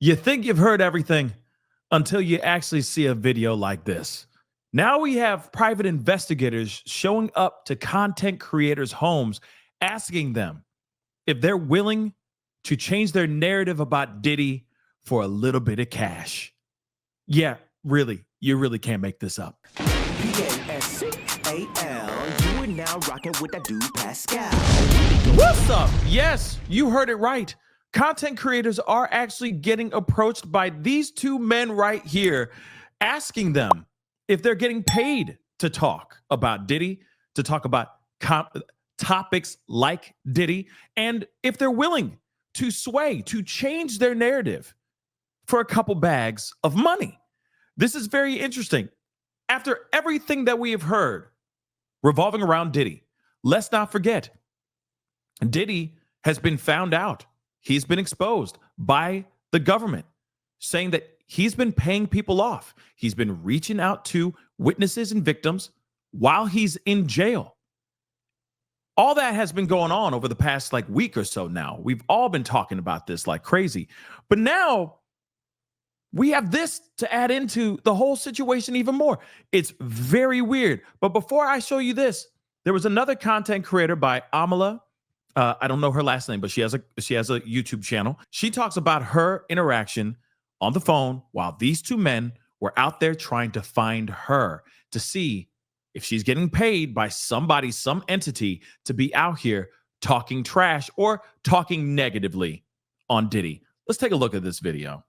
You think you've heard everything until you actually see a video like this. Now we have private investigators showing up to content creators' homes, asking them if they're willing to change their narrative about Diddy for a little bit of cash. Yeah, really, you really can't make this up. Pascal, you are now rocking with that dude Pascal. What's up? Yes, you heard it right. Content creators are actually getting approached by these two men right here, asking them if they're getting paid to talk about Diddy, to talk about topics like Diddy, and if they're willing to sway, to change their narrative for a couple bags of money. This is very interesting. After everything that we have heard revolving around Diddy, let's not forget, Diddy has been found out. He's been exposed by the government, saying that he's been paying people off. He's been reaching out to witnesses and victims while he's in jail. All that has been going on over the past week or so now. We've all been talking about this like crazy. But now we have this to add into the whole situation even more. It's very weird. But before I show you this, there was another content creator by Amala. I don't know her last name, but she has a YouTube channel. She talks about her interaction on the phone while these two men were out there trying to find her to see if she's getting paid by somebody, some entity, to be out here talking trash or talking negatively on Diddy. Let's take a look at this video.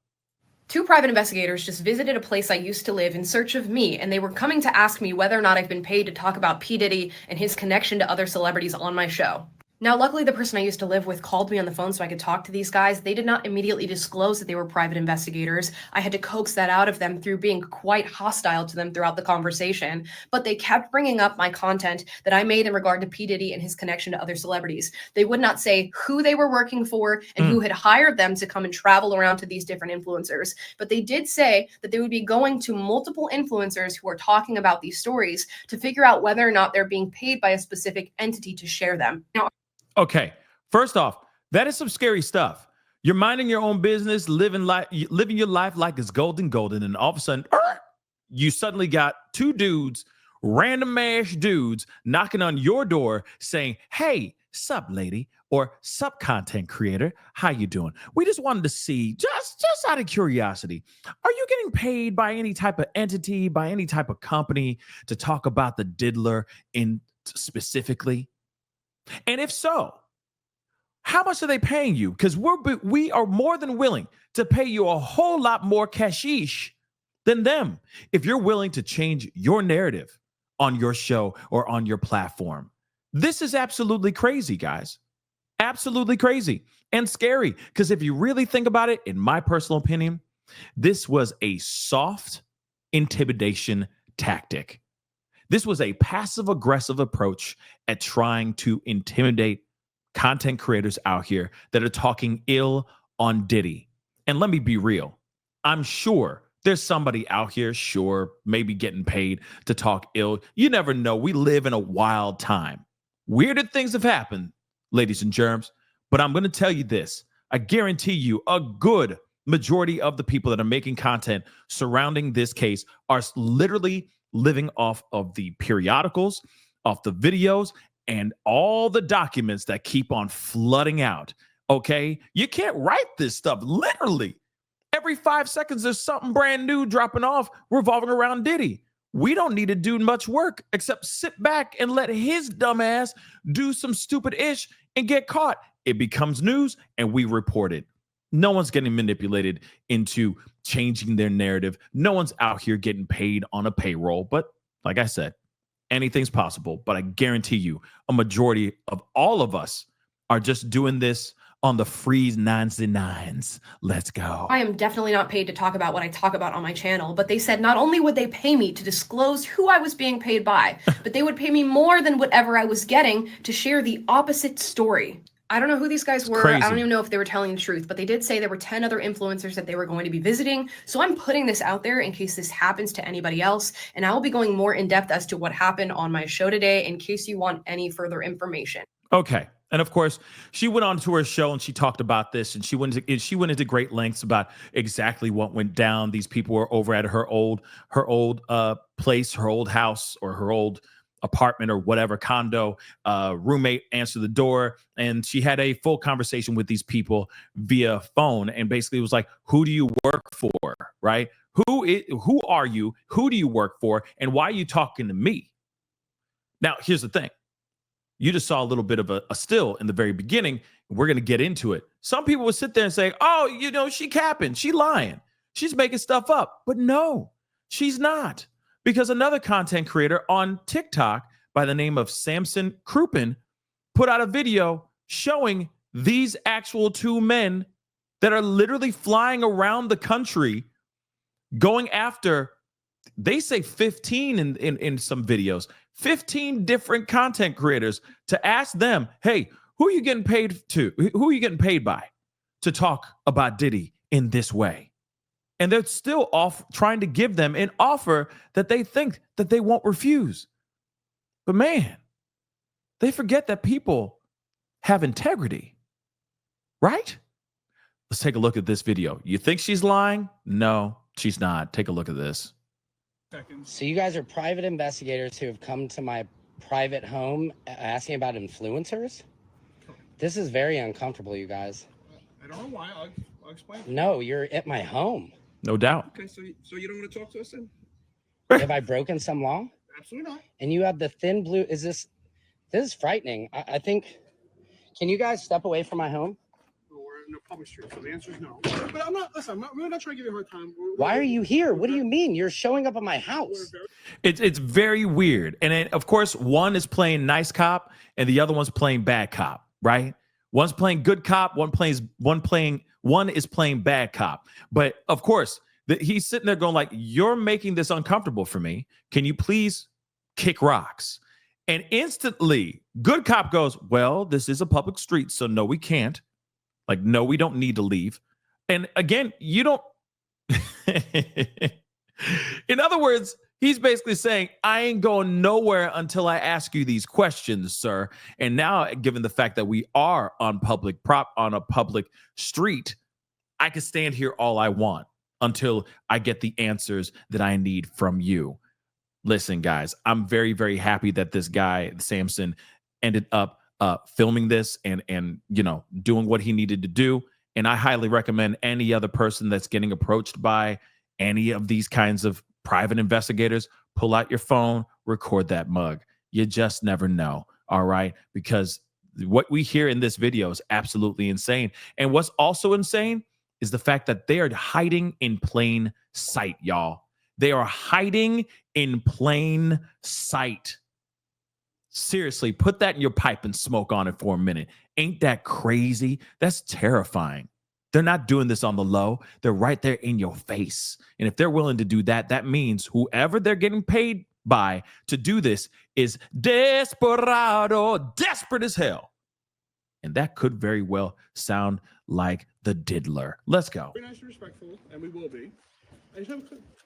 Two private investigators just visited a place I used to live in search of me, and they were coming to ask me whether or not I've been paid to talk about P. Diddy and his connection to other celebrities on my show. Now, luckily, the person I used to live with called me on the phone so I could talk to these guys. They did not immediately disclose that they were private investigators. I had to coax that out of them through being quite hostile to them throughout the conversation. But they kept bringing up my content that I made in regard to P. Diddy and his connection to other celebrities. They would not say who they were working for and who had hired them to come and travel around to these different influencers. But they did say that they would be going to multiple influencers who are talking about these stories to figure out whether or not they're being paid by a specific entity to share them. Now, okay, first off, that is some scary stuff. You're minding your own business, living your life like it's golden, and all of a sudden, you suddenly got two dudes, random ass dudes, knocking on your door saying, "Hey, sup, lady," or "Sup, content creator, how you doing? We just wanted to see, just out of curiosity, are you getting paid by any type of entity, by any type of company to talk about the diddler in specifically? And if so, how much are they paying you? Because we are more than willing to pay you a whole lot more cashish than them if you're willing to change your narrative on your show or on your platform." This is absolutely crazy, guys. Absolutely crazy and scary. Because if you really think about it, in my personal opinion, this was a soft intimidation tactic. This was a passive-aggressive approach at trying to intimidate content creators out here that are talking ill on Diddy. And let me be real. I'm sure there's somebody out here, sure, maybe getting paid to talk ill. You never know. We live in a wild time. Weirder things have happened, ladies and germs. But I'm going to tell you this. I guarantee you a good majority of the people that are making content surrounding this case are literally living off of the periodicals, off the videos, and all the documents that keep on flooding out. Okay? You can't write this stuff. Literally, every 5 seconds, there's something brand new dropping off revolving around Diddy. We don't need to do much work except sit back and let his dumb ass do some stupid ish and get caught. It becomes news and we report it. No one's getting manipulated into changing their narrative. No one's out here getting paid on a payroll. But like I said, anything's possible. But I guarantee you a majority of all of us are just doing this on the free 99s. Let's go. I am definitely not paid to talk about what I talk about on my channel, but they said not only would they pay me to disclose who I was being paid by, but they would pay me more than whatever I was getting to share the opposite story. I don't know who these guys were. Crazy. I don't even know if they were telling the truth, but they did say there were 10 other influencers that they were going to be visiting. So I'm putting this out there in case this happens to anybody else. And I will be going more in depth as to what happened on my show today in case you want any further information. Okay. And of course, she went on to her show and she talked about this, and she went into great lengths about exactly what went down. These people were over at her old place, her old house, or her old apartment, or whatever, condo. Roommate answered the door, and she had a full conversation with these people via phone, and basically was like, "Who do you work for? Right? Who are you? Who do you work for? And why are you talking to me?" Now, here's the thing. You just saw a little bit of a still in the very beginning. We're going to get into it. Some people would sit there and say, "Oh, she capping, she lying, she's making stuff up." But no, she's not. Because another content creator on TikTok by the name of Samson Crouppen put out a video showing these actual two men that are literally flying around the country going after, they say 15 in some videos, 15 different content creators, to ask them, "Hey, who are you getting paid to? Who are you getting paid by to talk about Diddy in this way?" And they're still trying to give them an offer that they think that they won't refuse. But man, they forget that people have integrity, right? Let's take a look at this video. You think she's lying? No, she's not. Take a look at this. So you guys are private investigators who have come to my private home asking about influencers? This is very uncomfortable, you guys. I don't know why. I'll explain. No, you're at my home. No doubt. Okay, so you don't want to talk to us then? Have I broken some law? Absolutely not. And you have the thin blue. This is frightening. I think, can you guys step away from my home? We're in a public street, so the answer is no. But I'm really not trying to give you a hard time. Why are you here? What do you mean? You're showing up at my house. It's very weird. And then, of course, one is playing nice cop and the other one's playing bad cop, right? One's playing good cop, one is playing bad cop. But of course, he's sitting there going like, "You're making this uncomfortable for me. Can you please kick rocks?" And instantly, good cop goes, "Well, this is a public street, so no, we can't. Like, no, we don't need to leave." And again, you don't. In other words, he's basically saying, "I ain't going nowhere until I ask you these questions, sir." And now, given the fact that we are on a public street, I can stand here all I want until I get the answers that I need from you. Listen, guys, I'm very, very happy that this guy, Samson, ended up filming this and doing what he needed to do. And I highly recommend any other person that's getting approached by any of these kinds of private investigators, pull out your phone, record that mug. You just never know. All right. Because what we hear in this video is absolutely insane. And what's also insane is the fact that they are hiding in plain sight, y'all. They are hiding in plain sight. Seriously, put that in your pipe and smoke on it for a minute. Ain't that crazy? That's terrifying. They're not doing this on the low. They're right there in your face. And if they're willing to do that, that means whoever they're getting paid by to do this is desperado, desperate as hell. And that could very well sound like the diddler. Let's go. Very nice and respectful, and we will be. I just have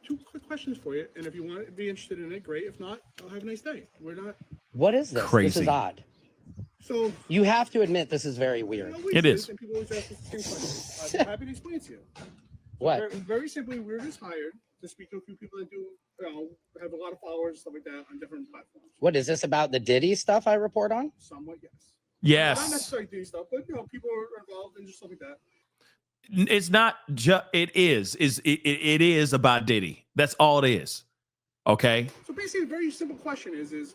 two quick questions for you, and if you want to be interested in it, great. If not, I'll have a nice day. We're not. What is this? Crazy. This is odd. So you have to admit this is very weird. It is. And people always ask us the same question. I'm happy to explain to you. What? Very simply, we're just hired to speak to a few people that do, have a lot of followers, stuff like that, on different platforms. What is this about the Diddy stuff I report on? Somewhat, yes. Yes. Not necessarily Diddy stuff, but people are involved in just stuff like that. It's not just. It is about Diddy. That's all it is. Okay. So basically, the very simple question is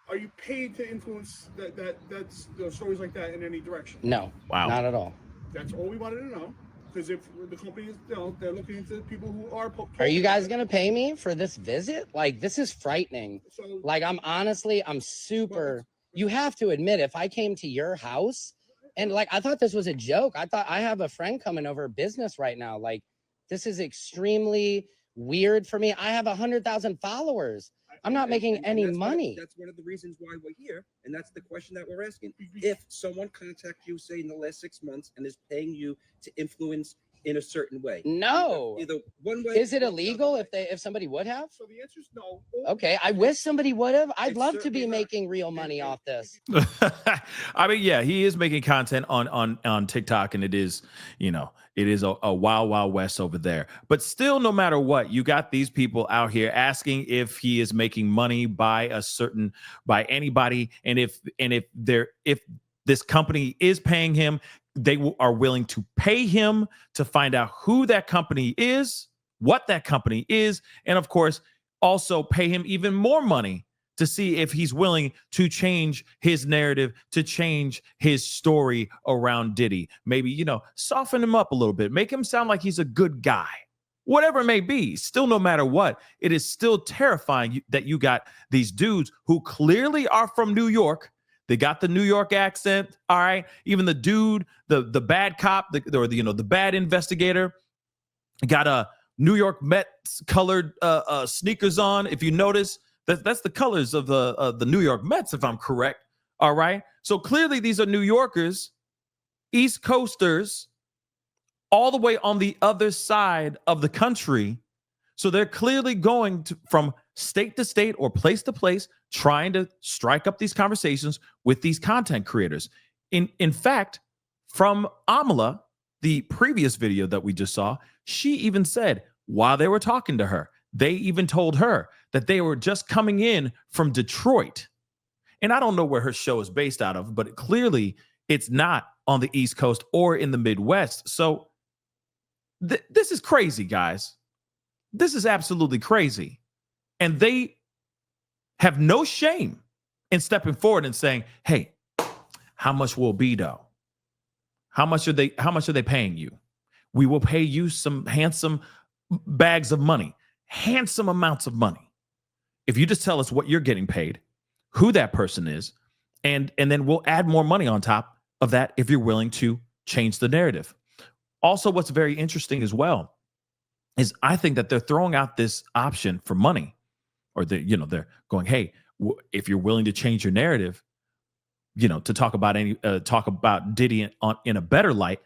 are you paid to influence that's stories like that in any direction? No. Wow. Not at all. That's all we wanted to know. Because if the company is, they're looking into people who are. Are you guys gonna pay me for this visit? Like, this is frightening. So, like, I'm super. You have to admit, if I came to your house, and like, I thought this was a joke. I thought I have a friend coming over business right now. Like, this is extremely weird for me. I have 100,000 followers. I'm not making any money. That's one of the reasons why we're here, and that's the question that we're asking. If someone contacts you, say in the last 6 months, and is paying you to influence in a certain way. No. Either one way. Is it or the illegal other way. if somebody would have? So the answer is no. Okay, I wish somebody would have. I'd It's love to certainly be not. making real money off this. I mean, yeah, he is making content on TikTok, and it is, it is a wild west over there. But still, no matter what, you got these people out here asking if he is making money by anybody, and if this company is paying him, they are willing to pay him to find out who that company is, what that company is, and of course, also pay him even more money to see if he's willing to change his narrative, to change his story around Diddy. Maybe, soften him up a little bit, make him sound like he's a good guy. Whatever it may be, still, no matter what, it is still terrifying that you got these dudes who clearly are from New York. They got the New York accent. All right. Even the dude, the bad cop, the bad investigator, got a New York Mets colored sneakers on. If you notice, that's the colors of the New York Mets, if I'm correct. All right. So clearly these are New Yorkers, East Coasters, all the way on the other side of the country. So they're clearly going from state to state or place to place, trying to strike up these conversations with these content creators. In fact, from Amala, the previous video that we just saw, she even said while they were talking to her, they even told her that they were just coming in from Detroit. And I don't know where her show is based out of, but clearly it's not on the East Coast or in the Midwest. So this is crazy, guys. This is absolutely crazy. And they have no shame in stepping forward and saying, hey, how much will it be though? How much are they paying you? We will pay you some handsome bags of money, handsome amounts of money. If you just tell us what you're getting paid, who that person is, and then we'll add more money on top of that if you're willing to change the narrative. Also, what's very interesting as well is I think that they're throwing out this option for money, or they're going, hey, if you're willing to change your narrative, to talk about Diddy in a better light,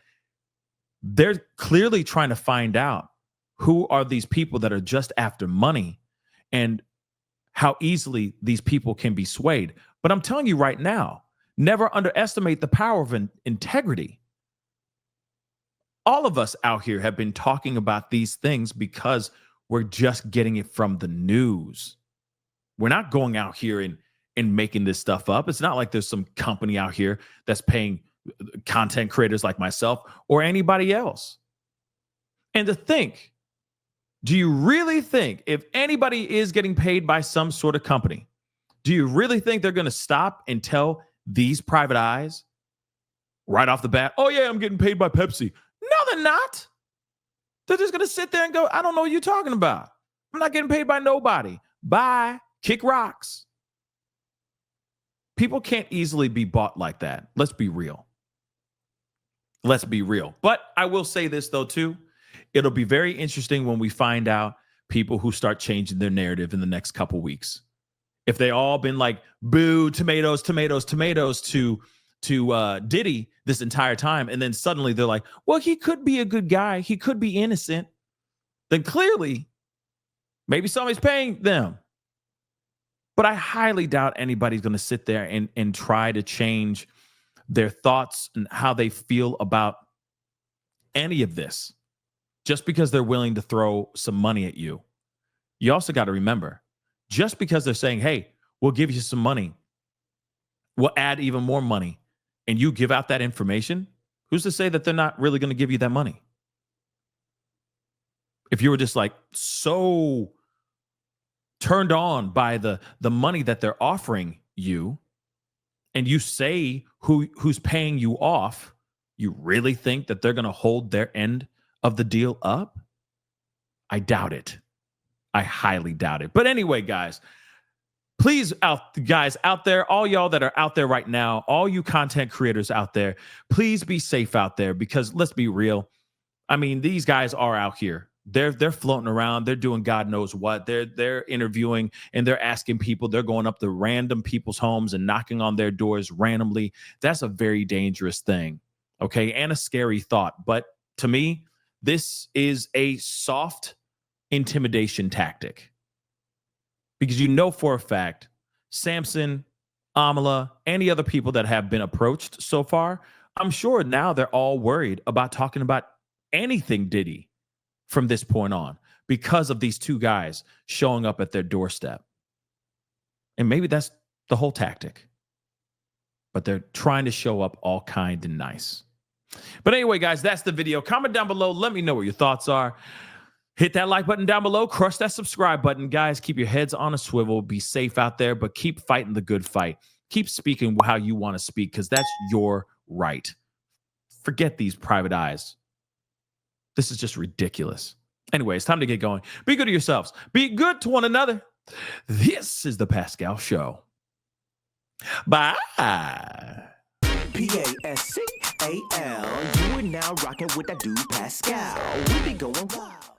they're clearly trying to find out who are these people that are just after money and how easily these people can be swayed. But I'm telling you right now, never underestimate the power of integrity. All of us out here have been talking about these things because we're just getting it from the news. We're not going out here and making this stuff up. It's not like there's some company out here that's paying content creators like myself or anybody else. And to think, do you really think if anybody is getting paid by some sort of company, do you really think they're going to stop and tell these private eyes right off the bat, oh yeah, I'm getting paid by Pepsi? No, they're not. They're just going to sit there and go, I don't know what you're talking about. I'm not getting paid by nobody. Bye. Kick rocks. People can't easily be bought like that. Let's be real. Let's be real. But I will say this, though, too. It'll be very interesting when we find out people who start changing their narrative in the next couple weeks. If they all been like, boo, tomatoes, tomatoes, tomatoes to Diddy this entire time, and then suddenly they're like, well, he could be a good guy, he could be innocent, then clearly maybe somebody's paying them. But I highly doubt anybody's going to sit there and try to change their thoughts and how they feel about any of this just because they're willing to throw some money at you. You also got to remember, just because they're saying, hey, we'll give you some money, we'll add even more money, and you give out that information, who's to say that they're not really going to give you that money? If you were just like so turned on by the money that they're offering you, and you say who's paying you off, you really think that they're going to hold their end of the deal up? I doubt it. I highly doubt it. But anyway, guys, please, guys out there, all y'all that are out there right now, all you content creators out there, please be safe out there, because let's be real. I mean, these guys are out here. They're floating around. They're doing God knows what. They're interviewing and they're asking people. They're going up to random people's homes and knocking on their doors randomly. That's a very dangerous thing, okay, and a scary thought. But to me, this is a soft intimidation tactic. Because you know for a fact, Samson, Amala, any other people that have been approached so far, I'm sure now they're all worried about talking about anything Diddy from this point on because of these two guys showing up at their doorstep. And maybe that's the whole tactic. But they're trying to show up all kind and nice. But anyway, guys, that's the video. Comment down below. Let me know what your thoughts are. Hit that like button down below. Crush that subscribe button. Guys, keep your heads on a swivel. Be safe out there, but keep fighting the good fight. Keep speaking how you want to speak because that's your right. Forget these private eyes. This is just ridiculous. Anyway, it's time to get going. Be good to yourselves. Be good to one another. This is the Pascal Show. Bye. Pascal. You are now rocking with that dude Pascal. We be going wild.